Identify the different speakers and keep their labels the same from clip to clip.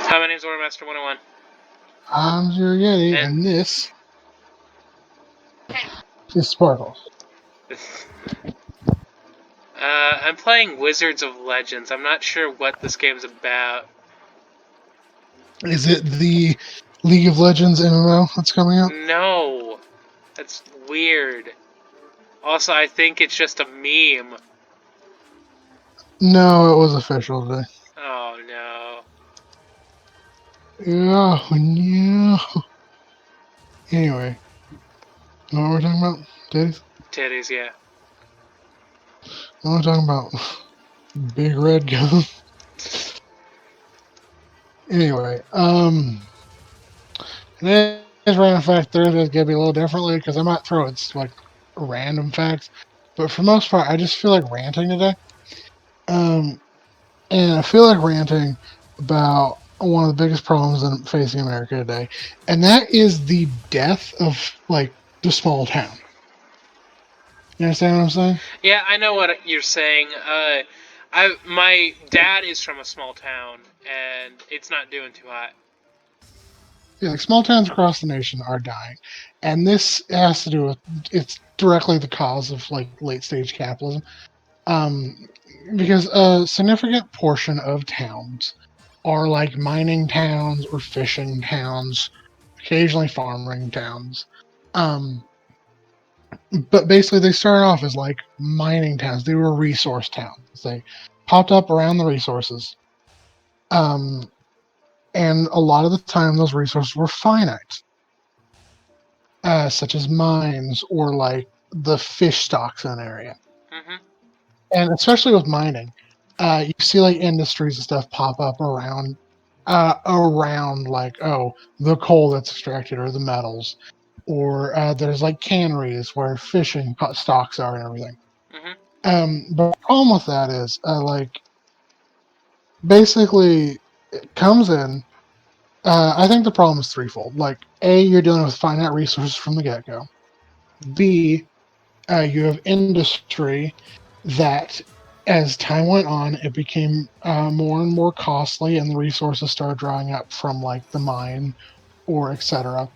Speaker 1: Hi, my name's Ormaster 101.
Speaker 2: I'm Zero Yeti, and this is Sparkles.
Speaker 1: I'm playing Wizards of Legends. I'm not sure what this game's about.
Speaker 2: Is it the League of Legends MMO that's coming out?
Speaker 1: No. That's weird. Also, I think it's just a meme.
Speaker 2: No, it was official today.
Speaker 1: Oh, no.
Speaker 2: Oh, no. Anyway, what were we talking about? Titties?
Speaker 1: Titties, yeah.
Speaker 2: What are we talking about? Big red gun. Anyway, today's random fact Thursday is gonna be a little differently because I might throw it's like random facts, but for the most part, I just feel like ranting today. Um, and I feel like ranting about one of the biggest problems in facing America today, and that is the death of like the small town. You understand what I'm saying?
Speaker 1: Yeah, I know what you're saying. My dad is from a small town, and it's not doing too hot.
Speaker 2: Yeah, like small towns across the nation are dying, and this has to do with it's directly the cause of like late stage capitalism. Um, because a significant portion of towns are like mining towns or fishing towns, occasionally farming towns. Um, but basically, they started off as like mining towns. They were resource towns. They popped up around the resources. Um, and a lot of the time, those resources were finite, such as mines or like the fish stocks in an area.
Speaker 1: Mm-hmm.
Speaker 2: And especially with mining, you see like industries and stuff pop up around like the coal that's extracted or the metals, or there's like canneries where fishing stocks are and everything.
Speaker 1: Mm-hmm.
Speaker 2: But the problem with that is like basically it comes in. I think the problem is threefold. Like A, you're dealing with finite resources from the get go. B, you have industry that as time went on it became more and more costly and the resources started drying up from like the mine or etc.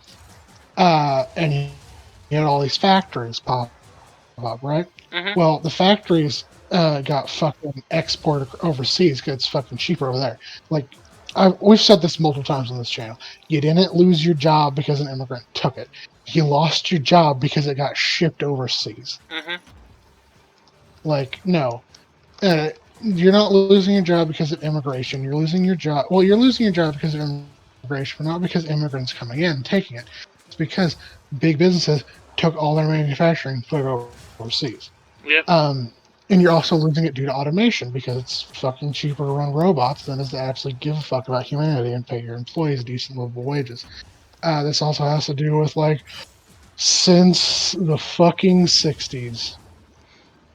Speaker 2: And you had all these factories pop up, right?
Speaker 1: Mm-hmm.
Speaker 2: Well, the factories got fucking exported overseas because it's fucking cheaper over there. Like we've said this multiple times on this channel. You didn't lose your job because an immigrant took it. You lost your job because it got shipped overseas.
Speaker 1: Mm-hmm.
Speaker 2: Like, no, you're not losing your job because of immigration. You're losing your job. Well, you're losing your job because of immigration, but not because immigrants coming in and taking it. It's because big businesses took all their manufacturing and put it overseas.
Speaker 1: Yep.
Speaker 2: Um, and you're also losing it due to automation because it's fucking cheaper to run robots than it is to actually give a fuck about humanity and pay your employees decent livable wages. This also has to do with like since the fucking 60s,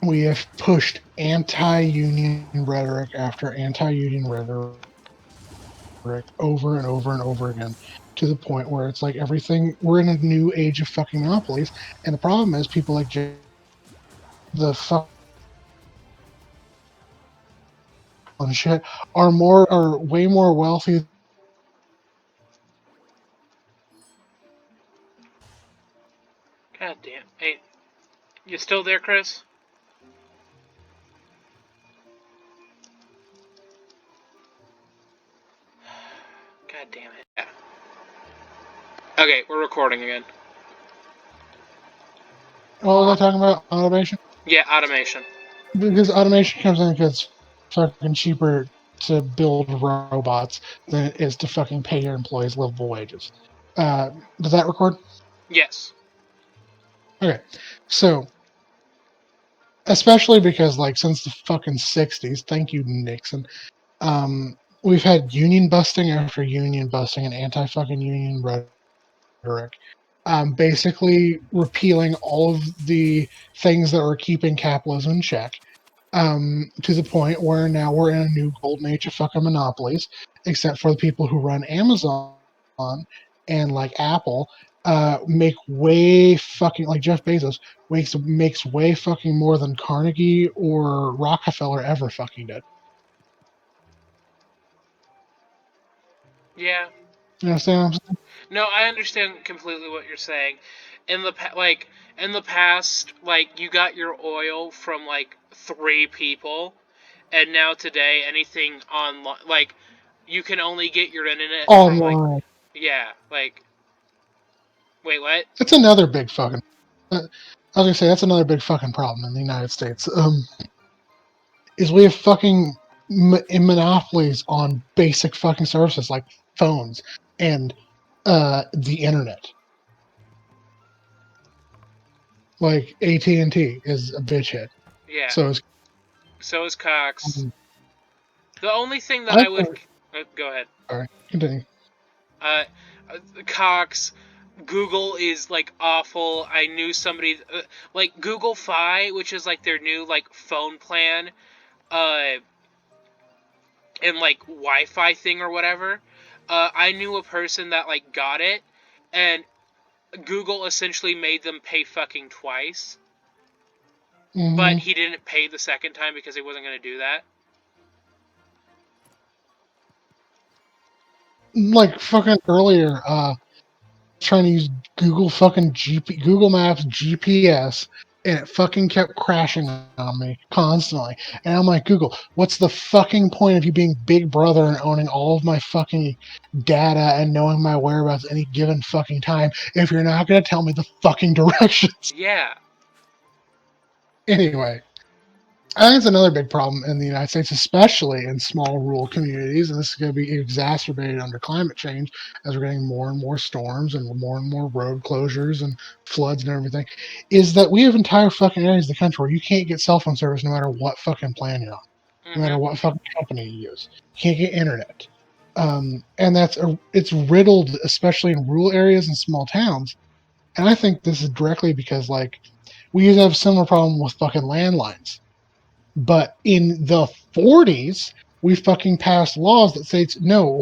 Speaker 2: we have pushed anti-union rhetoric after anti-union rhetoric over and over and over again to the point where it's like everything we're in a new age of fucking monopolies, and the problem is people like the fuck and shit are way more wealthy.
Speaker 1: God damn. Hey, you still there, Chris? God damn it. Yeah. Okay, we're recording again.
Speaker 2: What was I talking about? Automation?
Speaker 1: Yeah, automation.
Speaker 2: Because automation comes in because it's fucking cheaper to build robots than it is to fucking pay your employees livable wages. Uh, does that record?
Speaker 1: Yes.
Speaker 2: Okay, so especially because like since the fucking 60s, thank you Nixon, we've had union busting after union busting and anti fucking union rhetoric, basically repealing all of the things that were keeping capitalism in check, to the point where now we're in a new golden age of fucking monopolies, except for the people who run Amazon and like Apple, make way fucking like Jeff Bezos makes way fucking more than Carnegie or Rockefeller ever fucking did.
Speaker 1: Yeah.
Speaker 2: You understand what I'm saying?
Speaker 1: No, I understand completely what you're saying. In the past, like you got your oil from like three people, and now today anything online, like you can only get your internet from like,
Speaker 2: Online.
Speaker 1: yeah, like, wait, what?
Speaker 2: That's another big fucking. I was gonna say that's another big fucking problem in the United States. Is we have fucking monopolies on basic fucking services like phones and the internet. Like AT&T is a bitch hit.
Speaker 1: Yeah.
Speaker 2: So is
Speaker 1: So is Cox.
Speaker 2: um,
Speaker 1: The only thing that
Speaker 2: I
Speaker 1: I would,
Speaker 2: think.
Speaker 1: go ahead.
Speaker 2: Sorry, continue.
Speaker 1: Uh, Cox, Google is like awful. I knew somebody like Google Fi, which is like their new like phone plan, uh, and like Wi-Fi thing or whatever. I knew a person that like got it, and Google essentially made them pay fucking twice. But
Speaker 2: Hmm.
Speaker 1: he didn't pay the second time because he wasn't gonna do that.
Speaker 2: Like fucking earlier, trying to use Google Maps GPS, and it fucking kept crashing on me constantly. And I'm like, Google, what's the fucking point of you being Big Brother and owning all of my fucking data and knowing my whereabouts any given fucking time if you're not gonna tell me the fucking directions?
Speaker 1: Yeah.
Speaker 2: Anyway, I think it's another big problem in the United States, especially in small rural communities, and this is going to be exacerbated under climate change as we're getting more and more storms and more road closures and floods and everything. Is that we have entire fucking areas of the country where you can't get cell phone service no matter what fucking plan you're on, no matter
Speaker 1: Mhm.
Speaker 2: what fucking company you use. You can't get internet, and it's riddled, especially in rural areas and small towns. And I think this is directly because like we used to have a similar problem with fucking landlines, but in the 40s, we fucking passed laws that states no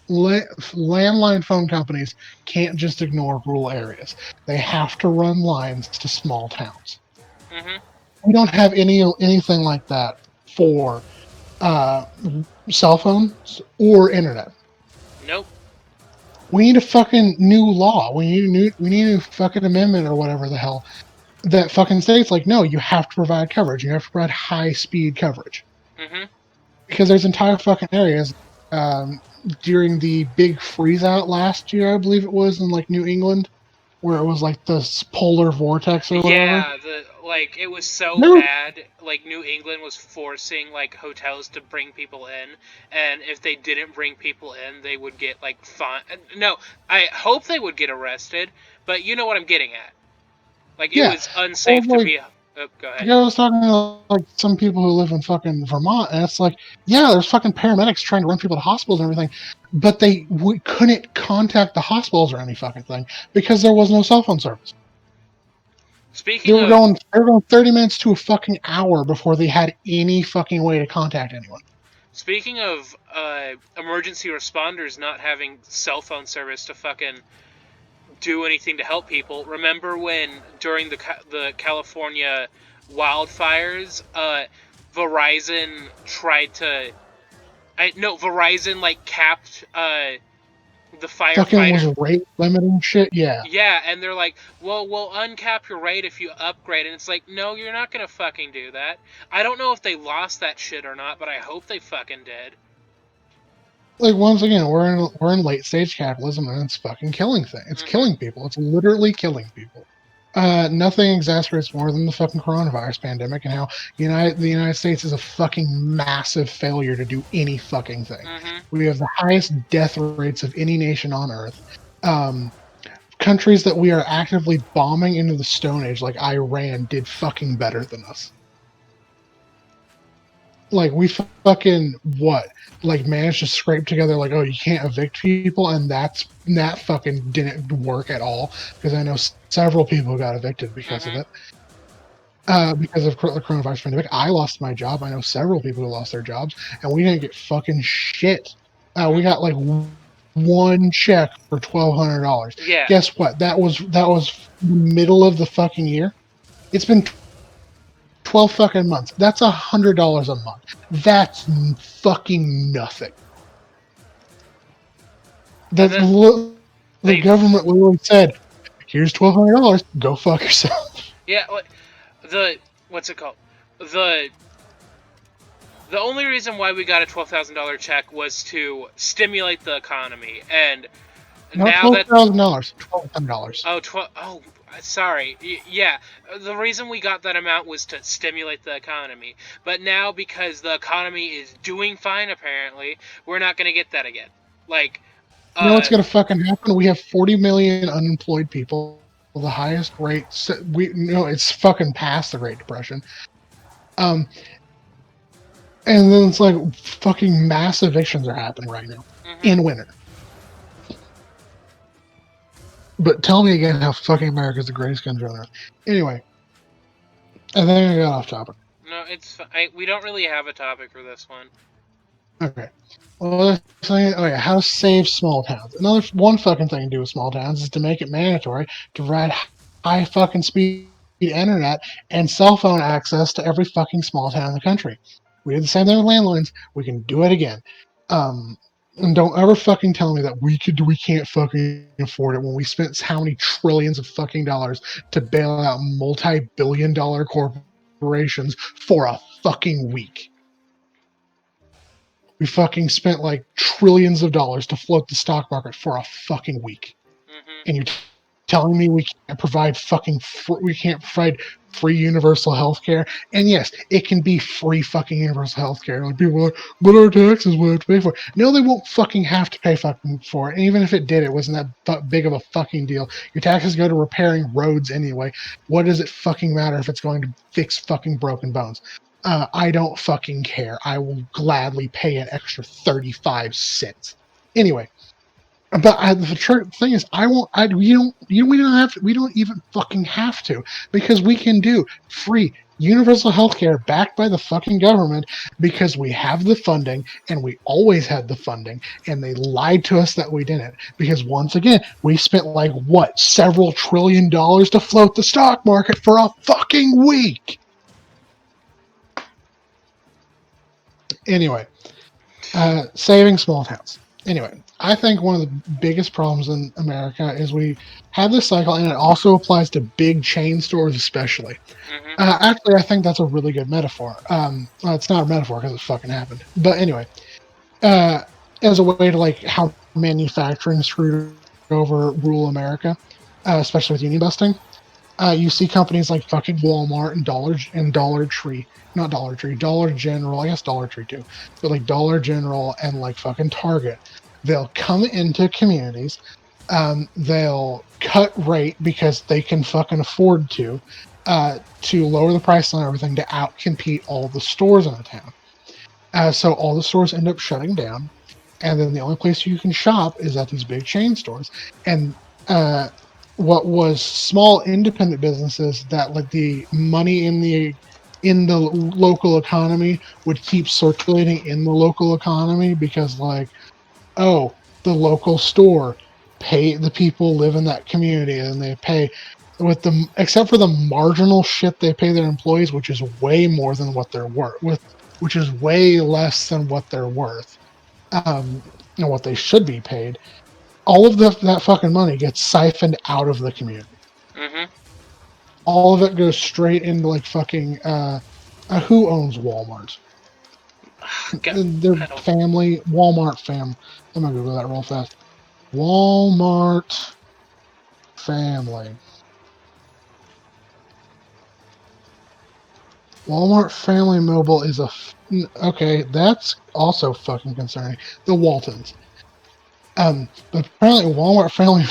Speaker 2: landline phone companies can't just ignore rural areas. They have to run lines to small towns.
Speaker 1: Mhm.
Speaker 2: We don't have anything like that for uh, cell phones or internet.
Speaker 1: Nope.
Speaker 2: We need a fucking new law. We need a new fucking amendment or whatever the hell that fucking states like no, you have to provide coverage. You have to provide high speed coverage
Speaker 1: Mhm.
Speaker 2: because there's entire fucking areas um, during the big freeze out last year, I believe it was in like New England, where it was like the polar vortex or whatever.
Speaker 1: Yeah, the like it was so
Speaker 2: There,
Speaker 1: bad. Like New England was forcing like hotels to bring people in, and if they didn't bring people in, they would get like fine. No, I hope they would get arrested, but you know what I'm getting at. Like it
Speaker 2: yeah.
Speaker 1: was
Speaker 2: Or
Speaker 1: unsafe to
Speaker 2: like,
Speaker 1: be. Oh, go ahead.
Speaker 2: I was talking to like some people who live in fucking Vermont, and it's like, yeah, there's fucking paramedics trying to run people to hospitals and everything, but we couldn't contact the hospitals or any fucking thing because there was no cell phone service.
Speaker 1: Speaking of
Speaker 2: They were going 30 minutes to a fucking hour before they had any fucking way to contact anyone.
Speaker 1: speaking of emergency responders not having cell phone service to fucking do anything to help people. Remember when during the California wildfires, Verizon tried to, no, Verizon like capped the
Speaker 2: Fucking was
Speaker 1: firefighter.
Speaker 2: rate limiting shit. Yeah.
Speaker 1: Yeah, and they're like, well, we'll uncap your rate if you upgrade. And it's like, no, you're not gonna fucking do that. I don't know if they lost that shit or not, but I hope they fucking did.
Speaker 2: Like once again, we're in late stage capitalism and it's fucking killing things. It's
Speaker 1: Mm-hmm.
Speaker 2: killing people. It's literally killing people. Nothing exasperates more than the fucking coronavirus pandemic and how the United States is a fucking massive failure to do any fucking thing.
Speaker 1: Mm-hmm.
Speaker 2: We have the highest death rates of any nation on earth. Um, Countries that we are actively bombing into the Stone Age, like Iran, did fucking better than us. Like we fucking what? Like managed to scrape together like, oh, you can't evict people, and that fucking didn't work at all because I know several people got evicted because of
Speaker 1: Mm-hmm.
Speaker 2: it. Because of the coronavirus pandemic, I lost my job. I know several people who lost their jobs, and we didn't get fucking shit. We
Speaker 1: Mm-hmm.
Speaker 2: got like one check for $1,200.
Speaker 1: Yeah.
Speaker 2: Guess what? That was the middle of the fucking year. It's been 12 fucking months. That's $100 a month. That's fucking nothing.
Speaker 1: And
Speaker 2: That
Speaker 1: then
Speaker 2: the
Speaker 1: they've
Speaker 2: government literally said, "Here's $1,200. Go fuck yourself."
Speaker 1: yeah, the what's it called? The the only reason why we got a $12,000 check was to stimulate the economy, and
Speaker 2: Not
Speaker 1: now that
Speaker 2: $12,000. $1,200.
Speaker 1: oh, sorry, yeah, the reason we got that amount was to stimulate the economy. But now, because the economy is doing fine, apparently, we're not gonna get that again. Like,
Speaker 2: You know what's
Speaker 1: uh,
Speaker 2: gonna fucking happen? We have 40 million unemployed people, the highest rate. We no, it's fucking past the Great Depression. Um, and then it's like fucking mass evictions are happening right now
Speaker 1: mhm.
Speaker 2: in winter. But tell me again how fucking America is the greatest country on earth. Anyway, I think I got off topic.
Speaker 1: No, we don't really have a topic for this one.
Speaker 2: Okay. Well, oh yeah, how to save small towns. Another one fucking thing to do with small towns is to make it mandatory to provide high fucking speed internet and cell phone access to every fucking small town in the country. We did the same thing with landlines. We can do it again. And don't ever fucking tell me that we can't fucking afford it when we spent how many trillions of fucking dollars to bail out multi-billion-dollar corporations for a fucking week. We fucking spent like trillions of dollars to float the stock market for a fucking week.
Speaker 1: Mhm.
Speaker 2: And you're telling me we can't provide free universal health care? And yes, it can be free fucking universal health care. Like people are like, but our taxes will have to pay for it. No, they won't fucking have to pay fucking for it. And even if it did, it wasn't that big of a fucking deal. Your taxes go to repairing roads anyway. What does it fucking matter if it's going to fix fucking broken bones? I don't fucking care. I will gladly pay an extra 35 cents. Anyway, but the thing is, I won't. We don't have to. We don't even fucking have to, because we can do free universal healthcare backed by the fucking government, because we have the funding and we always had the funding, and they lied to us that we didn't. Because once again, we spent like what, several trillion dollars to float the stock market for a fucking week. Anyway, saving small towns. Anyway, I think one of the biggest problems in America is we have this cycle, and it also applies to big chain stores, especially.
Speaker 1: Mhm.
Speaker 2: Actually, I think that's a really good metaphor. Well, it's not a metaphor because it fucking happened. But anyway, uh, as a way to like how manufacturing screwed over rural America, especially with union busting, you see companies like fucking Walmart and Dollar Tree, not Dollar Tree, Dollar General. I guess Dollar Tree too, but like Dollar General and like fucking Target. They'll come into communities. They'll cut rate because they can fucking afford to lower the price on everything to outcompete all the stores in a town. So all the stores end up shutting down, and then the only place you can shop is at these big chain stores. And uh, what was small independent businesses that like the money in the local economy would keep circulating in the local economy, because like, oh, the local store pay the people live in that community, and they pay with the except for the marginal shit they pay their employees, which is way more than what they're worth, which is way less than what they're worth, and what they should be paid. All of that fucking money gets siphoned out of the community.
Speaker 1: Mhm.
Speaker 2: All of it goes straight into like fucking who owns Walmart?
Speaker 1: God,
Speaker 2: Their
Speaker 1: I don't.
Speaker 2: family, Walmart fam. I'm gonna Google that real fast. Walmart family. Walmart Family Mobile is okay. That's also fucking concerning. The Waltons. But apparently Walmart Family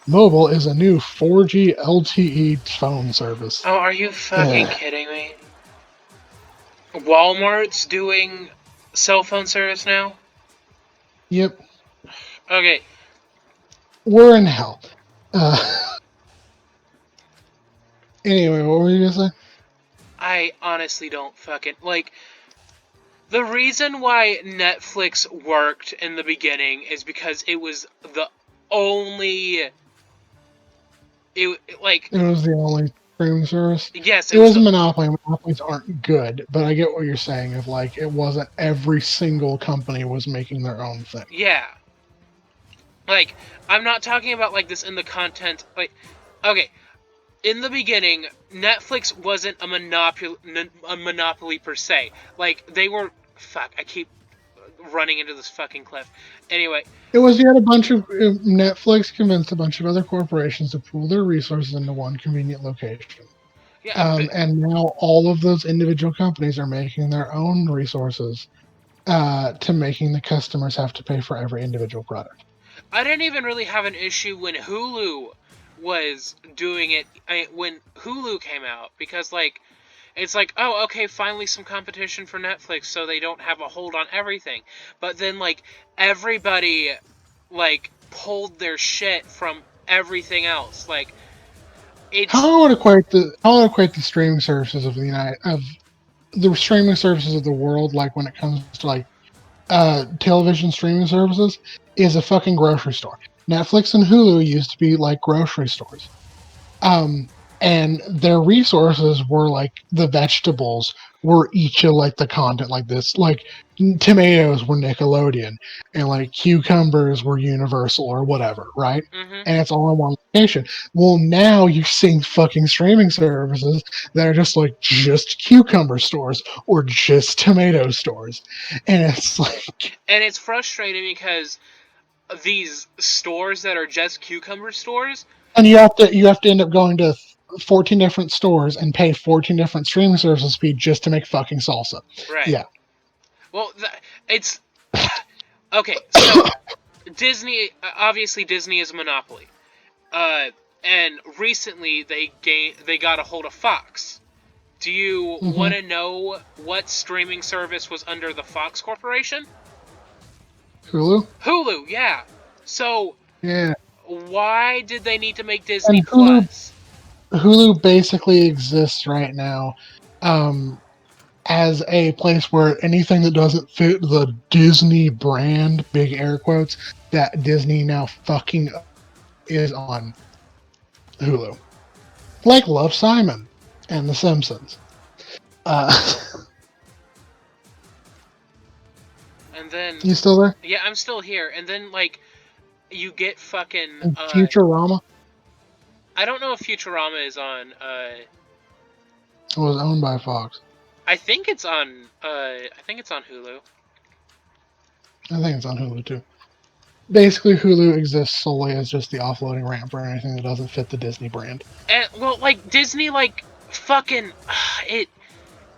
Speaker 2: Mobile is a new 4G LTE phone service.
Speaker 1: Oh, are you fucking
Speaker 2: Ugh.
Speaker 1: kidding me? Walmart's doing cell phone service now?
Speaker 2: Yep,
Speaker 1: Okay,
Speaker 2: we're in hell. Uh, anyway, what were you gonna say?
Speaker 1: I honestly don't fucking like. The reason why Netflix worked in the beginning is because it was the only. Like,
Speaker 2: It was the only streaming service.
Speaker 1: yes, it
Speaker 2: It
Speaker 1: was
Speaker 2: was a
Speaker 1: the.
Speaker 2: monopoly. Monopolies aren't good, but I get what you're saying. Of like, it wasn't every single company was making their own thing.
Speaker 1: Yeah. Like, I'm not talking about like this in the content. Like, okay, in the beginning, Netflix wasn't a monopoly per se. Like, they were. Fuck, I keep running into this fucking cliff. Anyway,
Speaker 2: It was yet a bunch of Netflix convinced a bunch of other corporations to pool their resources into one convenient location.
Speaker 1: yeah,
Speaker 2: And now all of those individual companies are making their own resources to making the customers have to pay for every individual product.
Speaker 1: I didn't even really have an issue when Hulu was doing it. When Hulu came out, because like it's like, oh, okay, finally some competition for Netflix, so they don't have a hold on everything. But then like everybody like pulled their shit from everything else. Like it's
Speaker 2: How I would equate the streaming services of the streaming services of the world, like when it comes to like television streaming services, is a fucking grocery store. Netflix and Hulu used to be like grocery stores. Um, and their resources were like the vegetables were each of like the content like this. Like tomatoes were Nickelodeon, and like cucumbers were Universal or whatever, right?
Speaker 1: mm-hmm.
Speaker 2: And it's all in one location. Well, now you're seeing fucking streaming services that are just like just cucumber stores or just tomato stores, and it's like,
Speaker 1: And it's frustrating because these stores that are just cucumber stores,
Speaker 2: and you have to end up going to 14 different stores and pay 14 different streaming services fee just to make fucking salsa.
Speaker 1: right?
Speaker 2: Yeah.
Speaker 1: Well, it's okay. So Disney, obviously Disney is a monopoly. And recently they got a hold of Fox. Do you
Speaker 2: Hmm.
Speaker 1: want to know what streaming service was under the Fox Corporation?
Speaker 2: Hulu?
Speaker 1: Hulu, yeah. So
Speaker 2: Yeah.
Speaker 1: why did they need to make Disney
Speaker 2: And
Speaker 1: Plus?
Speaker 2: Hulu basically exists right now um, as a place where anything that doesn't fit the Disney brand, big air quotes, that Disney now fucking is on Hulu. Like Love Simon and The Simpsons. Uh,
Speaker 1: And then,
Speaker 2: you still there?
Speaker 1: yeah, I'm still here. And then like you get fucking
Speaker 2: And Futurama
Speaker 1: I don't know if Futurama is on
Speaker 2: was owned by Fox.
Speaker 1: I think it's on Hulu.
Speaker 2: I think it's on Hulu too. Basically, Hulu exists solely as just the offloading ramp for anything that doesn't fit the Disney brand.
Speaker 1: And well, like Disney like fucking it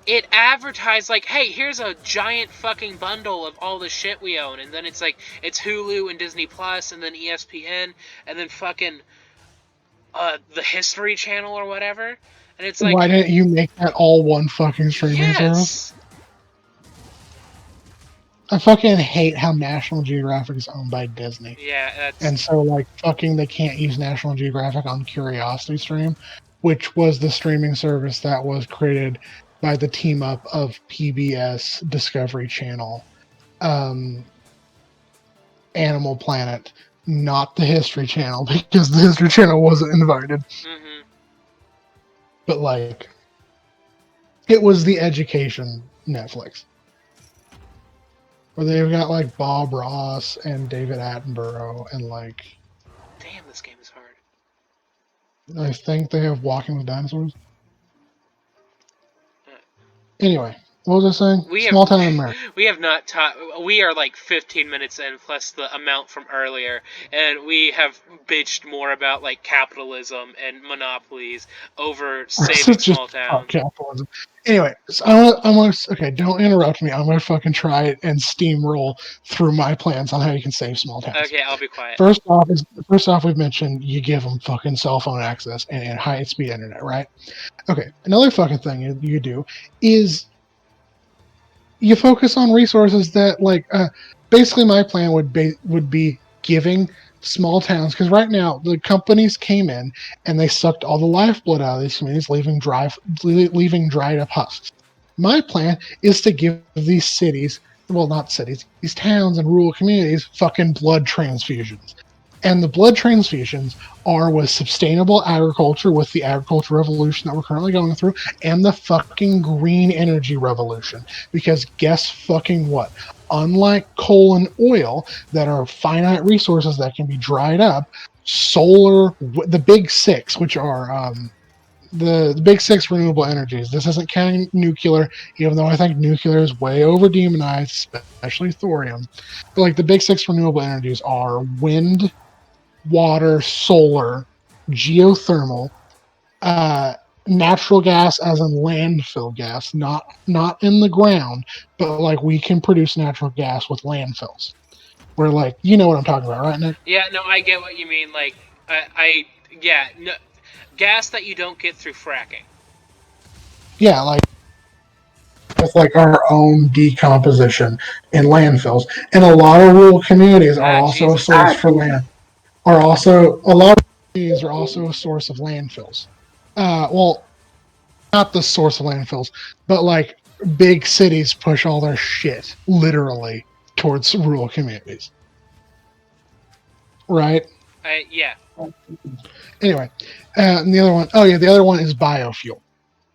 Speaker 1: it advertised like, hey, here's a giant fucking bundle of all the shit we own, and then it's like it's Hulu and Disney Plus and then ESPN and then fucking the History Channel or whatever. And it's like,
Speaker 2: Why didn't you make that all one fucking streaming service?
Speaker 1: yes.
Speaker 2: I fucking hate how National Geographic is owned by Disney.
Speaker 1: Yeah, that's
Speaker 2: And so, like, fucking, they can't use National Geographic on Curiosity Stream, which was the streaming service that was created by the team up of PBS, Discovery Channel, um, Animal Planet, not the History Channel, because the History Channel wasn't invited.
Speaker 1: mm-hmm.
Speaker 2: But, like, it was the education Netflix. Where they've got, like, Bob Ross and David Attenborough, and, like,
Speaker 1: Damn, this game is hard.
Speaker 2: I think they have Walking with Dinosaurs.
Speaker 1: Uh,
Speaker 2: Anyway, what was I saying?
Speaker 1: We have
Speaker 2: Small town America.
Speaker 1: we have not taught. We are like 15 minutes in plus the amount from earlier, and we have bitched more about like capitalism and monopolies over saving
Speaker 2: Just
Speaker 1: small
Speaker 2: fuck
Speaker 1: towns.
Speaker 2: capitalism. Anyway, so okay, don't interrupt me. I'm gonna fucking try it and steamroll through my plans on how you can save small towns.
Speaker 1: Okay, I'll be quiet.
Speaker 2: First off, we've mentioned you give them fucking cell phone access and high speed internet, right? Okay, another fucking thing you do is you focus on resources that basically my plan would be giving small towns, because right now the companies came in and they sucked all the lifeblood out of these communities, leaving dried up husks. My plan is to give these cities, well, not cities, these towns and rural communities fucking blood transfusions. And the blood transfusions are with sustainable agriculture, with the agriculture revolution that we're currently going through, and the fucking green energy revolution. Because guess fucking what? unlike coal and oil that are finite resources that can be dried up, solar, the big six, which are the big six renewable energies. This isn't counting nuclear, even though I think nuclear is way over demonized, especially thorium. But like the big six renewable energies are wind, water, solar, geothermal, uh, natural gas as in landfill gas, not in the ground, but like we can produce natural gas with landfills. Where like you know what I'm talking about, right, Nick?
Speaker 1: Yeah, no, I get what you mean. Like, I yeah, no, gas that you don't get through fracking.
Speaker 2: Yeah, like with like our own decomposition in landfills, and a lot of rural communities are
Speaker 1: Ah,
Speaker 2: also a
Speaker 1: Jesus.
Speaker 2: source for land. Are also a lot of communities are also a source of landfills. Well, not the source of landfills, but like big cities push all their shit literally towards rural communities, right?
Speaker 1: Yeah.
Speaker 2: Anyway, and the other one, oh yeah, the other one is biofuel.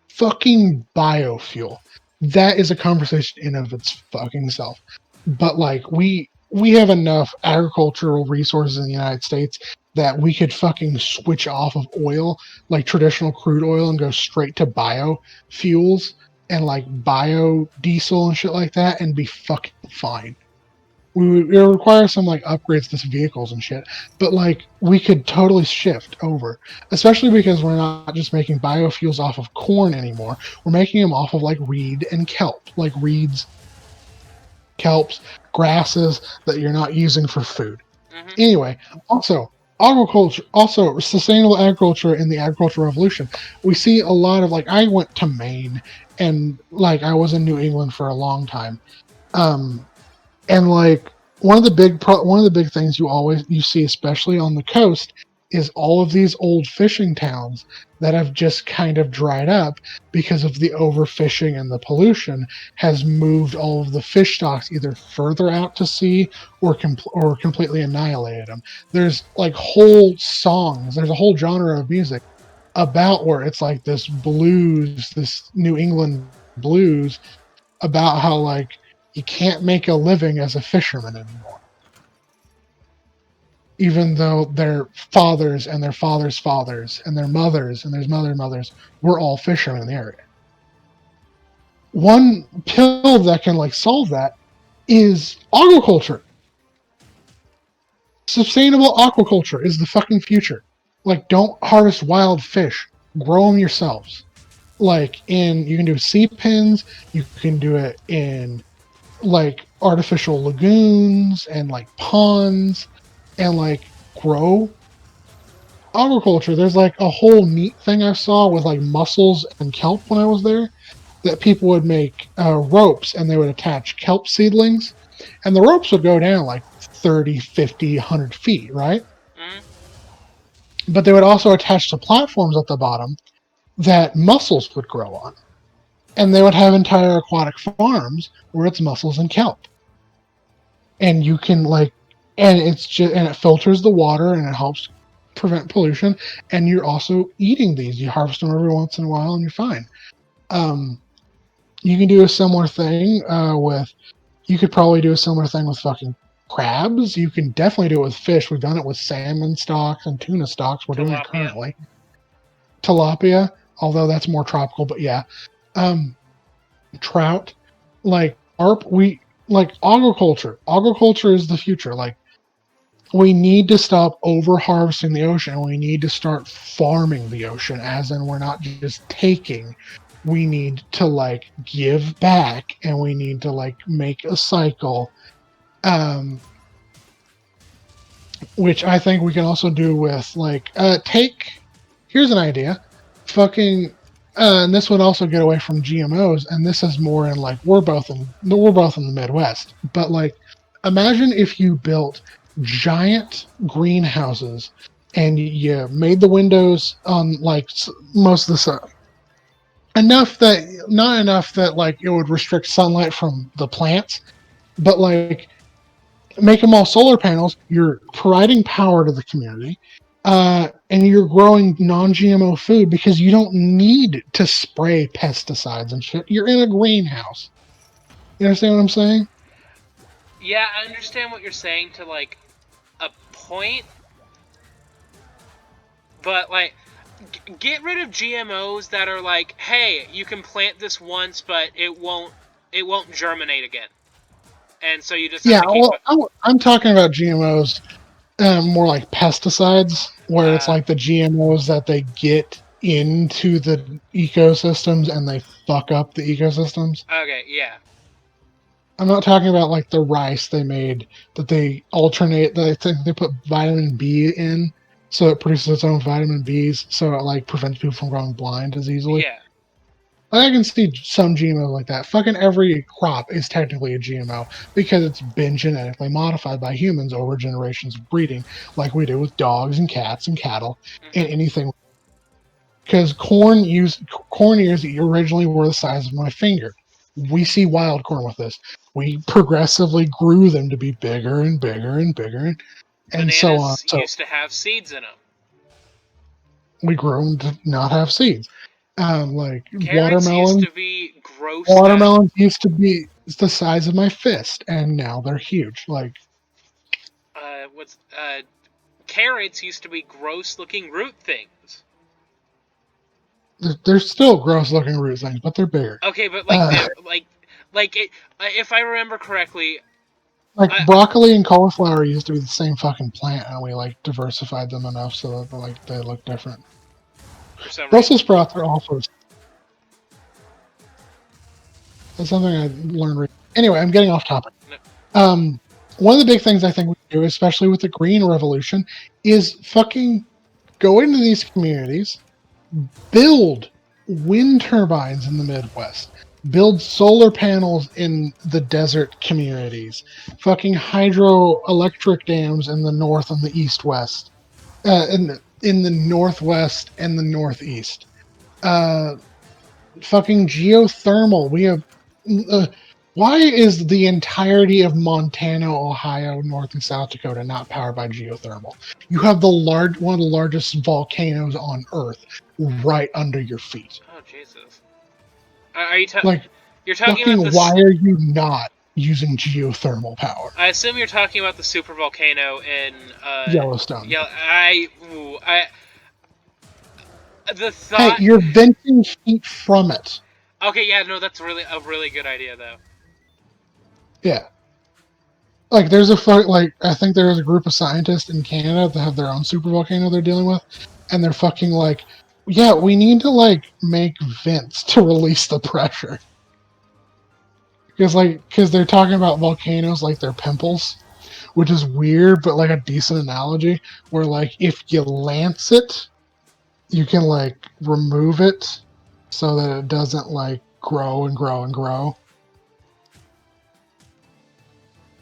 Speaker 2: Fucking biofuel. That is a conversation in of its fucking self. But like we have enough agricultural resources in the United States that we could fucking switch off of oil, like traditional crude oil, and go straight to biofuels and like biodiesel and shit like that, and be fucking fine. It would require some like upgrades to some vehicles and shit, but like we could totally shift over, especially because we're not just making biofuels off of corn anymore. We're making them off of like reed and kelp, like reeds, kelps, grasses that you're not using for food.
Speaker 1: Hmm.
Speaker 2: Anyway, also agriculture, also sustainable agriculture in the agricultural revolution. We see a lot of like I went to Maine and like I was in New England for a long time. Um, and like one of the big things you see especially on the coast is all of these old fishing towns that have just kind of dried up because of the overfishing and the pollution has moved all of the fish stocks either further out to sea or completely annihilated them. There's like whole songs, there's a whole genre of music about where it's like this blues, this New England blues about how like you can't make a living as a fisherman anymore, even though their fathers and their fathers' fathers and their mothers and their mothers were all fishermen in the area. One pill that can like solve that is aquaculture. Sustainable aquaculture is the fucking future. Like, don't harvest wild fish. Grow them yourselves. Like, you can do sea pens. You can do it in like artificial lagoons and like ponds and like grow agriculture. There's like a whole neat thing I saw with like mussels and kelp when I was there that people would make ropes and they would attach kelp seedlings and the ropes would go down like 30, 50, 100 feet, right?
Speaker 1: Hmm.
Speaker 2: But they would also attach to platforms at the bottom that mussels would grow on. And they would have entire aquatic farms where it's mussels and kelp. And you can like and it filters the water and it helps prevent pollution, and you're also eating these. You harvest them every once in a while and you're fine. um you can do a similar thing with you could probably do a similar thing with fucking crabs. You can definitely do it with fish. We've done it with salmon stocks and tuna stocks. We're doing it
Speaker 1: Tilapia.
Speaker 2: currently. Tilapia, although that's more tropical, but yeah. um Trout, like carp, we like agriculture. Agriculture is the future. Like we need to stop over harvesting the ocean. We need to start farming the ocean, as in we're not just taking. We need to like give back, and we need to like make a cycle. Um, which I think we can also do with like take. Here's an idea, fucking. And this would also get away from GMOs, and this is more in like we're both in the Midwest, but like imagine if you built giant greenhouses and you made the windows on like most of the sun enough that not enough that like it would restrict sunlight from the plants, but like make them all solar panels. You're providing power to the community, and you're growing non-GMO food because you don't need to spray pesticides and shit. You're in a greenhouse. You understand what I'm saying?
Speaker 1: Yeah, I understand what you're saying to like a point, but like get rid of GMOs that are like, hey, you can plant this once, but it won't germinate again, and so you just have
Speaker 2: Yeah,
Speaker 1: to keep
Speaker 2: well, I'm talking about GMOs, more like pesticides, where it's like the GMOs that they get into the ecosystems and they fuck up the ecosystems.
Speaker 1: okay, yeah,
Speaker 2: I'm not talking about like the rice they made that they alternate. That I think they put vitamin B in, so it produces its own vitamin B's, so it like prevents people from going blind as easily.
Speaker 1: yeah,
Speaker 2: I can see some GMO like that. Fucking every crop is technically a GMO because it's been genetically modified by humans over generations of breeding, like we do with dogs and cats and cattle and
Speaker 1: hmm
Speaker 2: anything. Because corn ears originally were the size of my finger. We see wild corn with this. We progressively grew them to be bigger and bigger and bigger, and so on.
Speaker 1: bananas
Speaker 2: So
Speaker 1: used to have seeds in them.
Speaker 2: we grew them to not have seeds. Like
Speaker 1: Carrots used
Speaker 2: watermelon
Speaker 1: to be gross.
Speaker 2: Watermelons used to be the size of my fist, and now they're huge. Like
Speaker 1: What's carrots used to be gross looking root things.
Speaker 2: they're still gross looking root things, but they're bigger.
Speaker 1: Okay, but like
Speaker 2: Uh,
Speaker 1: the like it. If I remember correctly,
Speaker 2: like
Speaker 1: I,
Speaker 2: broccoli and cauliflower used to be the same fucking plant, and we like diversified them enough so that like they look different.
Speaker 1: for some
Speaker 2: Brussels
Speaker 1: reason,
Speaker 2: sprouts are also that's something I learned. Anyway, I'm getting off topic.
Speaker 1: no,
Speaker 2: Um, one of the big things I think we do, especially with the green revolution, is fucking go into these communities, build wind turbines in the Midwest, build solar panels in the desert communities, fucking hydroelectric dams in the north and the east west, in the northwest and the northeast. Uh, Fucking geothermal. We have. Uh, why is the entirety of Montana, Ohio, North and South Dakota not powered by geothermal? You have one of the largest volcanoes on Earth right under your feet.
Speaker 1: oh Jesus, are you
Speaker 2: Like,
Speaker 1: you're talking about
Speaker 2: fucking, why
Speaker 1: this?
Speaker 2: are you not using geothermal power?
Speaker 1: I assume you're talking about the super volcano in
Speaker 2: Yellowstone.
Speaker 1: yeah. The
Speaker 2: Hey,
Speaker 1: thought.
Speaker 2: you're venting heat from it.
Speaker 1: Okay, yeah, no, that's really a really good idea though.
Speaker 2: Yeah. Like, like, I think there is a group of scientists in Canada that have their own super volcano they're dealing with, and they're fucking like, yeah, we need to, like, make vents to release the pressure. Because they're talking about volcanoes like they're pimples, which is weird, but, like, a decent analogy, where, like, if you lance it, you can, like, remove it so that it doesn't, like, grow and grow and grow.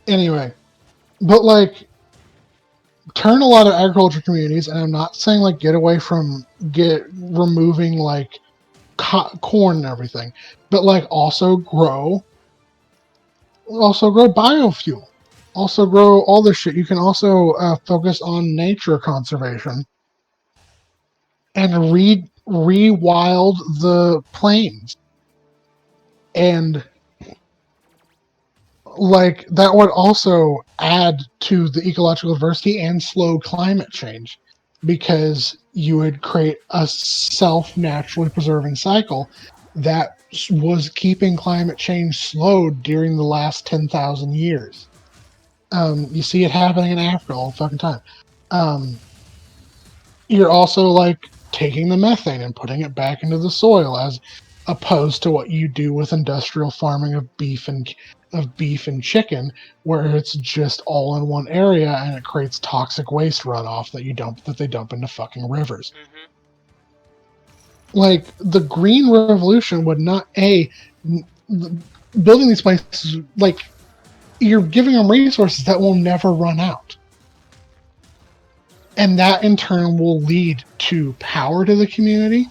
Speaker 2: Anyway, but, like, turn a lot of agriculture communities, and I'm not saying like get removing like corn and everything, but like also grow biofuel, also grow all this shit. You can also focus on nature conservation and rewild the plains, and like that would also add to the ecological diversity and slow climate change because you would create a self naturally preserving cycle that was keeping climate change slowed during the last 10,000 years. You see it happening in Africa all the fucking time. Um, you're also like taking the methane and putting it back into the soil as opposed to what you do with industrial farming of beef and chicken where it's just all in one area and it creates toxic waste runoff that they dump into fucking rivers.
Speaker 1: hmm
Speaker 2: Like the green revolution would not building these places, like you're giving them resources that will never run out, and that in turn will lead to power to the community,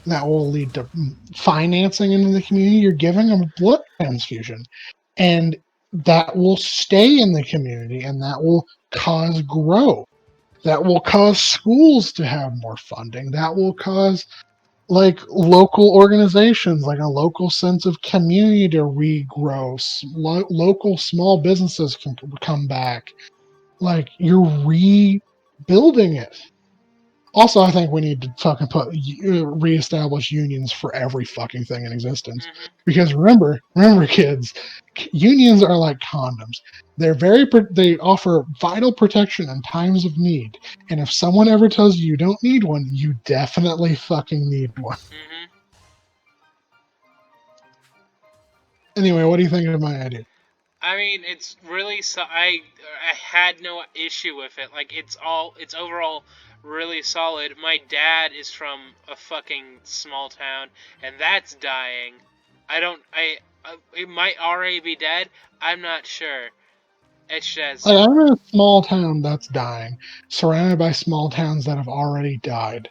Speaker 2: that will lead to financing into the community. You're giving them a blood transfusion, and that will stay in the community, and that will cause growth, that will cause schools to have more funding, that will cause like local organizations, like a local sense of community to regrow. Local small businesses can come back. Like you're rebuilding it. Also, I think we need to fucking reestablish unions for every fucking thing in existence.
Speaker 1: Hmm.
Speaker 2: Because remember, kids, unions are like condoms. They offer vital protection in times of need. And if someone ever tells you you don't need one, you definitely fucking need one.
Speaker 1: Hmm.
Speaker 2: Anyway, what do you think of my idea?
Speaker 1: I mean, it's really I had no issue with it. Like it's overall really solid. My dad is from a fucking small town, and that's dying. I don't. It might already be dead. I'm not sure. It's just
Speaker 2: Like, I'm in a small town that's dying, surrounded by small towns that have already died.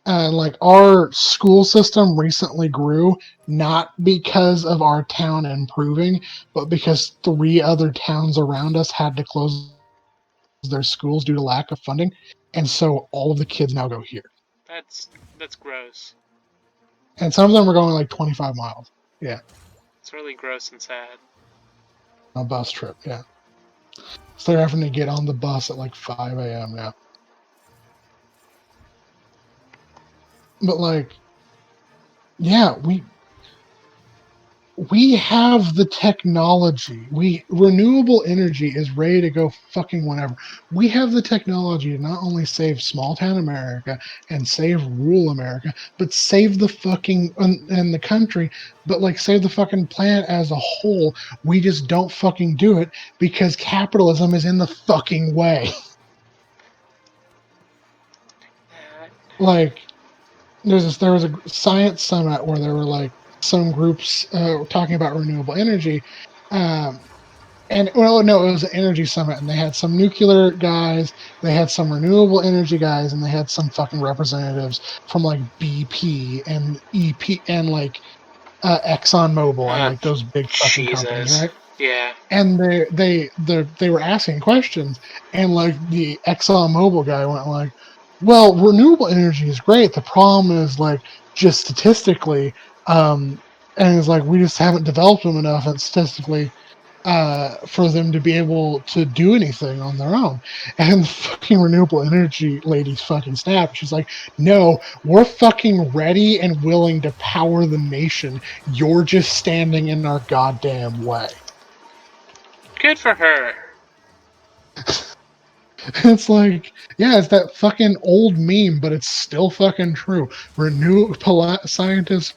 Speaker 2: And like our school system recently grew not because of our town improving, but because three other towns around us had to close their schools due to lack of funding, and so all of the kids now go here.
Speaker 1: that's that's gross.
Speaker 2: And some of them are going like 25 miles. Yeah,
Speaker 1: It's really gross and sad.
Speaker 2: a bus trip. Yeah, so they're having to get on the bus at like 5 a.m. now. But like, yeah, we have the technology. We renewable energy is ready to go fucking whenever. We have the technology to not only save small town America and save rural America, but save the fucking and the country, but like save the fucking planet as a whole. We just don't fucking do it because capitalism is in the fucking way.
Speaker 1: That.
Speaker 2: Like there was a science summit where there were like some groups talking about renewable energy. Um, and well, no, it was an energy summit, and they had some nuclear guys, they had some renewable energy guys, and they had some fucking representatives from like BP and EP and like Exxon Mobil and
Speaker 1: Uh,
Speaker 2: like those big fucking companies,
Speaker 1: Jesus.
Speaker 2: right?
Speaker 1: Yeah.
Speaker 2: And they were asking questions, and like the ExxonMobil guy went like, "Well, renewable energy is great. The problem is like just statistically, um, and it's like we just haven't developed them enough, and statistically, for them to be able to do anything on their own." And the fucking renewable energy lady's fucking snapped. She's like, "No, we're fucking ready and willing to power the nation. You're just standing in our goddamn way."
Speaker 1: Good for her.
Speaker 2: It's like, yeah, it's that fucking old meme, but it's still fucking true. Scientists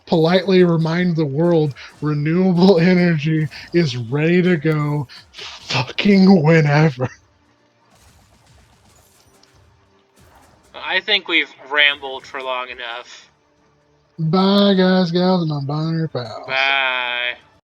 Speaker 2: politely remind the world renewable energy is ready to go fucking whenever.
Speaker 1: I think we've rambled for long enough.
Speaker 2: Bye, guys, gals, and non binary pals.
Speaker 1: Bye.